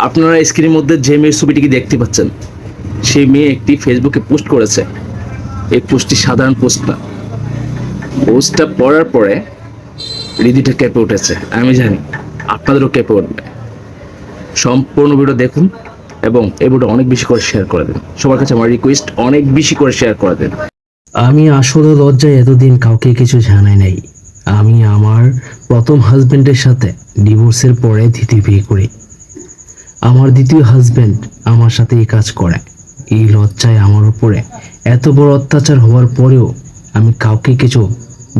আপনারা স্ক্রিনের মধ্যে যে মেয়ের ছবিটিকে দেখতে পাচ্ছেন, সেই মেয়ে একটি ফেসবুকে পোস্ট করেছে। এই পোস্টটি সাধারণ পোস্ট না। পোস্টটা পড়ার পরে হৃদয়টা কেঁপে উঠেছে। আমি জানি আপনাদেরও কেঁপে উঠবে। সম্পূর্ণ ভিডিও দেখুন এবং এই ভিডিও অনেক বেশি করে শেয়ার করে দিন। সবার কাছে আমার রিকোয়েস্ট, অনেক বেশি করে শেয়ার করে দিন। আমি আসলে লজ্জায় এতদিন কাউকে কিছু জানাই নাই। আমি আমার প্রথম হাজবেন্ডের সাথে ডিভোর্সের পরে দ্বিতীয় বিয়ে করি। আমার দ্বিতীয় হাজবেন্ড আমার সাথে এই কাজ করে। এই লজ্জায় আমার উপরে এত বড় অত্যাচার হওয়ার পরেও আমি কাউকে কিছু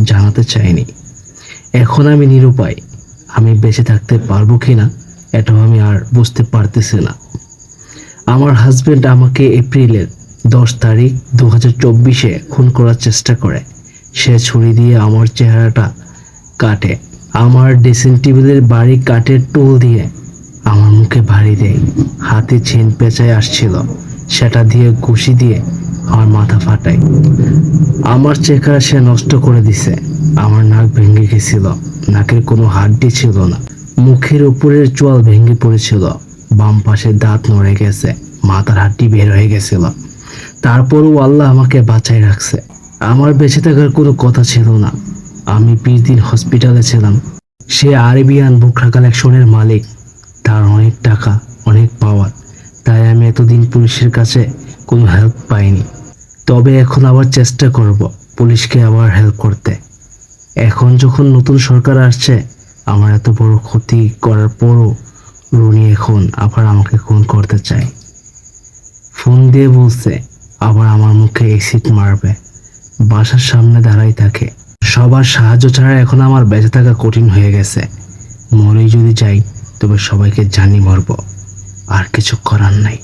জানাতে চাইনি। এখন আমি নিরুপায়। আমি বেঁচে থাকতে পারবো কিনা এটাও আমি আর বুঝতে পারতেছি না। আমার হাজবেন্ড আমাকে এপ্রিলের 10 তারিখ 2024-এ খুন করার চেষ্টা করে। সে ছুরি দিয়ে আমার চেহারাটা কাটে। আমার ড্রেসিং টেবিলের বাড়ি কাঠের টুল দিয়ে আমার মুখে ভারী দেয়। হাতে চেন পেঁচায় আসছিল, সেটা দিয়ে ঘুষি দিয়ে আমার মাথা ফাটায়। আমার চেহারা সে নষ্ট করে দিছে। আমার নাক ভেঙে গেছিল, নাকের কোনো হাড্ডি ছিল না। মুখের উপরের চোয়াল ভেঙে পড়েছিল, বাম পাশের দাঁত নড়ে গেছে, মাথার হাড্ডি বের হয়ে গেছিল। তারপরও আল্লাহ আমাকে বাঁচায় রাখছে। আমার বেঁচে থাকার কোনো কথা ছিল না। আমি 20 দিন হসপিটালে ছিলাম। সে আরবিয়ান বুকরা কালেকশনের মালিক। তার অনেক টাকা, অনেক পাওয়ার। তাই আমি এতদিন পুলিশের কাছে কোনো হেল্প পাইনি। তবে এখন আবার চেষ্টা করব পুলিশকে আবার হেল্প করতে। এখন যখন নতুন সরকার আসছে, আমার এত বড় ক্ষতি করার পরও রুনি এখন আবার আমাকে খুন করতে চায়। ফোন দিয়ে বলছে আবার আমার মুখে অ্যাসিড মারবে। বাসার সামনে দাঁড়াই থাকে। সবার সাহায্য ছাড়া এখন আমার বেঁচে থাকা কঠিন হয়ে গেছে। মরেই যদি যাই তবে সবাইকে জানি মরব, আর কিছু করার নাই।